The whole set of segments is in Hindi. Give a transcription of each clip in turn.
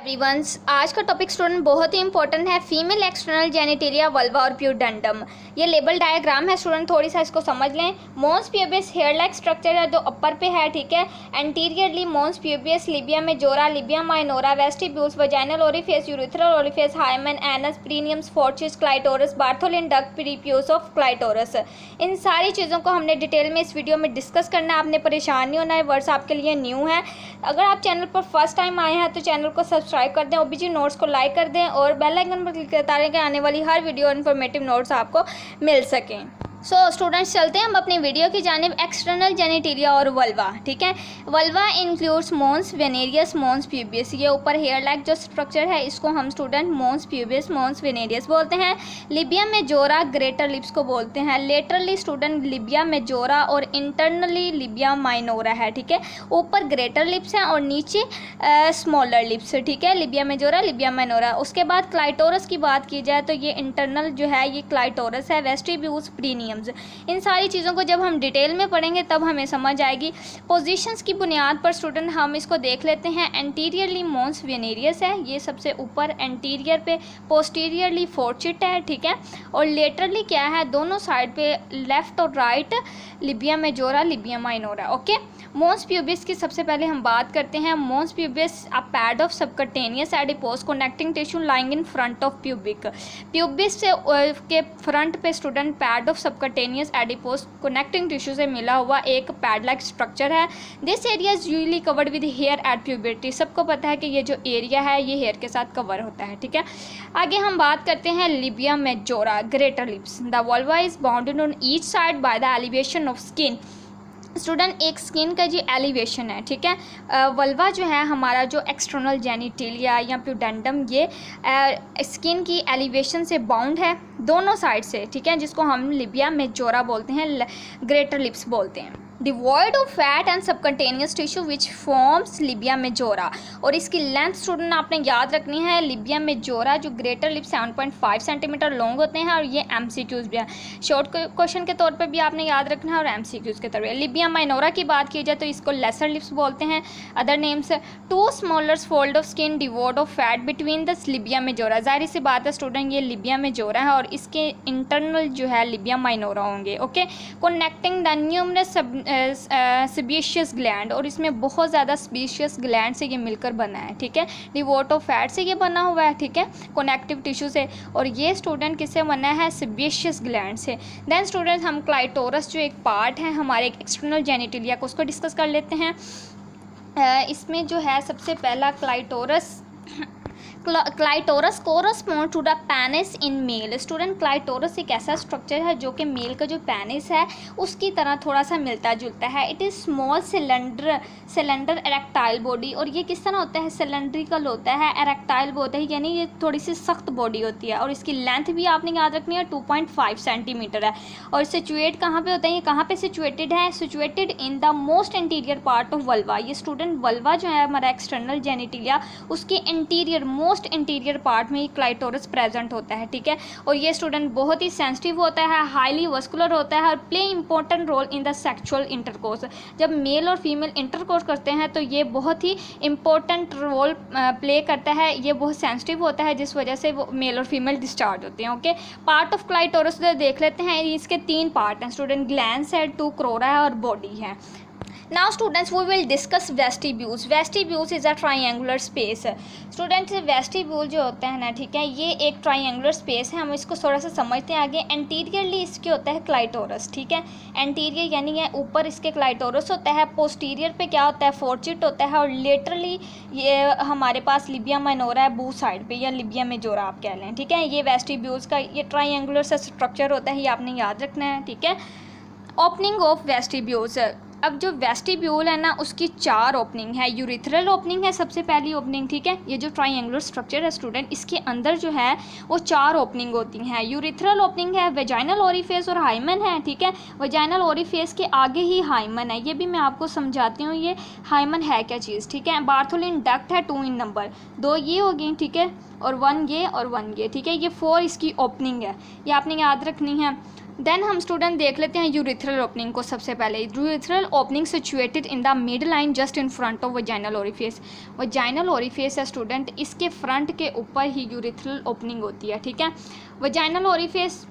एवरीवन्स, आज का टॉपिक स्टूडेंट बहुत ही इंपॉर्टेंट है। फीमेल एक्सटर्नल जेनिटेलिया, वल्वा और प्यूडेंटम। ये लेबल डायग्राम है स्टूडेंट, थोड़ी सा इसको समझ लें। Mons pubis hair like structure है जो अपर पे है, ठीक है। Anteriorly mons pubis, labia majora, labia minora, vestibules, vaginal orifice, urethral orifice, hymen, anus, perineums, fourchette, clitoris, Bartholin duct, prepuce of clitoris. इन सारी चीज़ों को हमने डिटेल में इस वीडियो में डिस्कस करना है। आपने परेशान नहीं होना है, वर्ड्स आपके लिए न्यू है। अगर आप चैनल पर फर्स्ट टाइम आए हैं तो चैनल को सब्सक्राइब कर दें, ओबीजी नोट्स को लाइक कर दें और बेल आइकन पर क्लिक करते रहें कि आने वाली हर वीडियो इन्फॉर्मेटिव नोट्स आपको मिल सकें। सो स्टूडेंट्स, चलते हैं हम अपनी वीडियो की जानिब। एक्सटर्नल जेनिटेलिया और वल्वा, ठीक है। Vulva includes mons veneris, mons pubis. ये ऊपर हेयर लाइक जो स्ट्रक्चर है इसको हम स्टूडेंट मोन्स प्यूबियस, मोन्स वेनेरियस बोलते हैं। लिबिया मेजोरा ग्रेटर लिप्स को बोलते हैं। लेटरली स्टूडेंट लिबिया मेजोरा और इंटरनली लिबिया माइनोरा है, ठीक है। ऊपर ग्रेटर लिप्स हैं और नीचे स्मॉलर लिप्स, ठीक है। Labia majora, labia minora. उसके बाद क्लाइटोरस की बात की जाए तो ये इंटरनल जो है ये क्लाइटोरस है। वेस्टिब्यूल्स, प्रीनियम। इन सारी चीज़ों को जब हम डिटेल में पढ़ेंगे तब हमें समझ आएगी। पोजीशंस की बुनियाद पर स्टूडेंट हम इसको देख लेते हैं। एंटीरियरली मोन्स वेनेरियस है, ये सबसे ऊपर एंटीरियर पे। पोस्टीरियरली फोर्चिट है, ठीक है। और लेटरली क्या है, दोनों साइड पे लेफ्ट और right labia majora, labia minora. Okay. Mons pubis की सबसे पहले हम बात करते हैं। Mons pubis a pad of subcutaneous adipose connecting tissue lying in front of pubic. Pubis से के फ्रंट पे student pad of subcutaneous adipose connecting tissue से मिला हुआ एक पैड लाइक स्ट्रक्चर है। This area is usually covered with hair at puberty. सबको पता है कि ये जो एरिया है ये हेयर के साथ कवर होता है, ठीक है। आगे हम बात करते हैं Libya majora greater lips. The vulva is bounded on each side by the elevation of skin. Student एक स्किन का जो एलिवेशन है, ठीक है। वल्वा जो है हमारा जो एक्सटर्नल जेनिटेलिया या प्यूडेंटम, ये स्किन की एलिवेशन से बाउंड है दोनों साइड से, ठीक है, जिसको हम लिबिया मेजोरा बोलते हैं, ग्रेटर लिप्स बोलते हैं। Devoid of fat and subcutaneous tissue which forms labia majora. और इसकी लेंथ स्टूडेंट आपने याद रखनी है। लिबिया मेजोरा जो ग्रेटर लिप्स 7.5 सेंटीमीटर लॉन्ग होते हैं और ये एमसीक्यूज भी है। शॉर्ट क्वेश्चन के तौर पे भी आपने याद रखना है और एमसीक्यूज के तौर पे। लिबिया माइनोरा की बात की जाए तो इसको लेसर लिप्स बोलते हैं। Other names, two smaller fold of skin devoid of fat between the labia majora. जाहिर सी बात है स्टूडेंट, ये लिबिया मेजोरा है और इसके इंटरनल जो है लिबिया माइनोरा होंगे। Okay. Connecting the numerous species gland, और इसमें बहुत ज़्यादा स्पीशियस ग्लैंड से ये मिलकर बना है, ठीक है। डिवोट ऑफ फैट से ये बना हुआ है, ठीक है, कनेक्टिव टिश्यू से। और ये स्टूडेंट किससे बना है, स्पीशियस ग्लैंड से। देन स्टूडेंट हम क्लाइटोरस जो एक पार्ट है हमारे एक्सटर्नल जेनिटेलिया को, उसको डिस्कस कर लेते हैं। इसमें जो है सबसे पहला clitoris correspond to the penis in male. Student clitoris एक ऐसा स्ट्रक्चर है जो कि मेल का जो पेनिस है उसकी तरह थोड़ा सा मिलता जुलता है। It is small cylinder erectile body. और ये किस तरह होता है, सिलेंड्रिकल होता है, एरेक्टाइल होता है, यानी ये थोड़ी सी सख्त बॉडी होती है। और इसकी लेंथ भी आपने याद रखनी है, 2.5 सेंटीमीटर है। और सिचुएट कहाँ पे होता है, ये कहाँ पे सिचुएटेड है, situated in the most interior part of vulva. ये स्टूडेंट वल्वा जो है हमारा एक्सटर्नल जेनिटेलिया, उसके इंटीरियर मोस्ट इंटीरियर पार्ट में क्लाइटोरस प्रेजेंट होता है, ठीक है। और ये स्टूडेंट बहुत ही सेंसिटिव होता है, हाईली वस्कुलर होता है और play important role in the sexual intercourse. जब मेल और फीमेल इंटरकोर्स करते हैं तो ये बहुत ही इंपॉर्टेंट रोल प्ले करता है। ये बहुत सेंसिटिव होता है जिस वजह से वो मेल और फीमेल डिस्चार्ज होते हैं। ओके। पार्ट ऑफ क्लाइटोरस देख लेते हैं। इसके 3 पार्ट हैं स्टूडेंट, ग्लैंड्स है, 2 क्रोरा है और बॉडी है। Now students, we will discuss vestibules. Vestibules is a triangular space. Students, vestibule जो होता है ना, ठीक है, ये एक triangular space है। हम इसको थोड़ा सा समझते हैं आगे। एंटीरियरली इसके होता है क्लाइटोरस, ठीक है। एंटीरियर यानी ये ऊपर इसके क्लाइटोरस होता है। पोस्टीरियर पे क्या होता है, फोर्चिट होता है। और लेटरली ये हमारे पास लिबिया माइनोरा है, बू साइड पे, या लिबिया मेजोरा आप कह लें, ठीक है। ये वेस्टिब्यूल्स का ये ट्राइंगुलर सा स्ट्रक्चर होता है, ये आपने याद रखना है, ठीक है। Opening of vestibules. अब जो वेस्टिब्यूल है ना उसकी 4 ओपनिंग है। यूरिथ्रल ओपनिंग है सबसे पहली ओपनिंग, ठीक है। ये जो ट्राइंगुलर स्ट्रक्चर है स्टूडेंट, इसके अंदर जो है वो 4 ओपनिंग होती हैं। यूरिथ्रल ओपनिंग है, वेजाइनल ओरिफिस और हाइमन है, ठीक है। वेजाइनल ओरिफिस के आगे ही हाइमन है, ये भी मैं आपको समझाती हूँ ये हाइमन है क्या चीज़, ठीक है। बार्थोलिन डक्ट है 2 इन नंबर, 2 ये हो गई, ठीक है, और 1 ये और 1 ये, ठीक है। ये 4 इसकी ओपनिंग है, ये आपने याद रखनी है। देन हम स्टूडेंट देख लेते हैं यूरिथ्रल ओपनिंग को। सबसे पहले urethral opening situated in the mid line just in front of vaginal orifice. Vaginal orifice है स्टूडेंट, इसके फ्रंट के ऊपर ही यूरिथ्रल ओपनिंग होती है, ठीक है। वजाइनल ओरिफिस,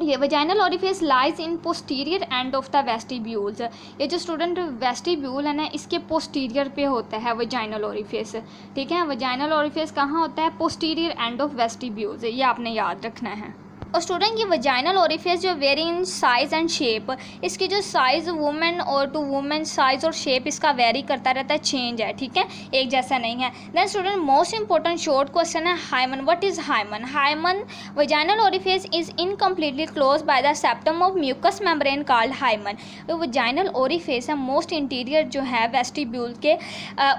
ये vaginal orifice lies in posterior end of the vestibules. ये जो स्टूडेंट वेस्टिब्यूल है ना, इसके पोस्टीरियर पे होता है वजाइनल ओरिफिस, ठीक है। वजाइनल ओरिफिस कहाँ होता है? पोस्टीरियर एंड ऑफ वेस्टिब्यूल्स, ये आपने याद रखना है। और स्टूडेंट ये वजाइनल ओरिफिस जो very in size and shape, इसकी जो साइज़ वुमेन और टू वुमेन साइज़ और शेप इसका वेरी करता रहता है, चेंज है, ठीक है, एक जैसा नहीं है। Then student most important short question है hymen. What is hymen? Hymen, vaginal orifice is incompletely close by the septum of mucous membrane called hymen. तो वजाइनल ओरिफिस है मोस्ट इंटीरियर जो है वेस्टिब्यूल के,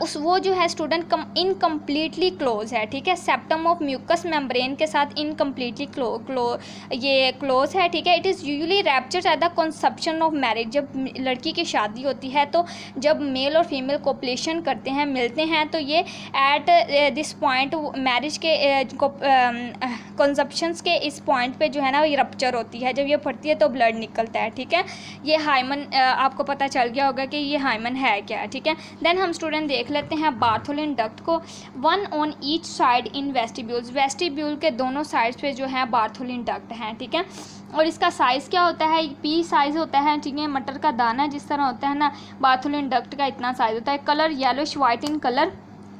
उस वो जो है स्टूडेंट इनकम्प्लीटली क्लोज है, ठीक है, सेप्टम ऑफ म्यूकस मेम्ब्रेन के साथ इनकम्प्लीटली ये क्लोज है, ठीक है। It is usually raptured at the conception of marriage. जब लड़की की शादी होती है तो जब मेल और फीमेल कोपुलेशन करते हैं, मिलते हैं, तो ये एट दिस पॉइंट मैरिज के कंसेप्शंस के इस पॉइंट पे जो है ना ये रप्चर होती है। जब ये फटती है तो ब्लड निकलता है, ठीक है। ये हाइमन आपको पता चल गया होगा कि ये हाइमन है क्या, ठीक है। देन हम स्टूडेंट देख लेते हैं बार्थोलिन डक्ट को। One on each side in vestibules. Vestibule के दोनों साइड्स पे जो है बार्थोलिन डक्ट है, ठीक है। और इसका साइज़ क्या होता है? पी साइज़ होता है, ठीक है। मटर का दाना जिस तरह होता है ना, बार्थोलिन डक्ट का इतना साइज़ होता है। Colour yellowish white in colour.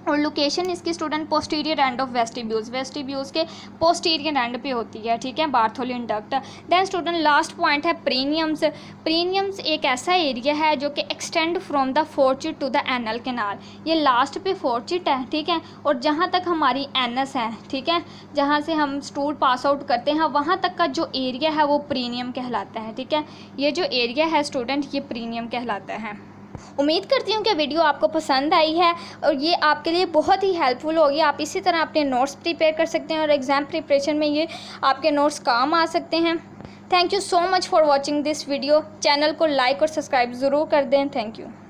और लोकेशन इसकी student posterior end of vestibules, vestibules के पोस्टीरियर एंड पे होती है, ठीक है, Bartholin duct. Then student last point है प्रीनियम्स। प्रीनियम्स एक ऐसा एरिया है जो कि extend from the fourchette to the anal canal. ये लास्ट पे फोर्चिट है, ठीक है, और जहाँ तक हमारी एनस है, ठीक है, जहाँ से हम स्टूल पास आउट करते हैं, वहाँ तक का जो एरिया है वो प्रीनियम कहलाता है, ठीक है। ये जो एरिया है स्टूडेंट ये प्रीनियम कहलाता है। उम्मीद करती हूँ कि वीडियो आपको पसंद आई है और ये आपके लिए बहुत ही हेल्पफुल होगी। आप इसी तरह अपने नोट्स प्रिपेयर कर सकते हैं और एग्ज़ाम प्रिपरेशन में ये आपके नोट्स काम आ सकते हैं। Thank you so much for watching this video. Channel को लाइक और सब्सक्राइब ज़रूर कर दें। Thank you.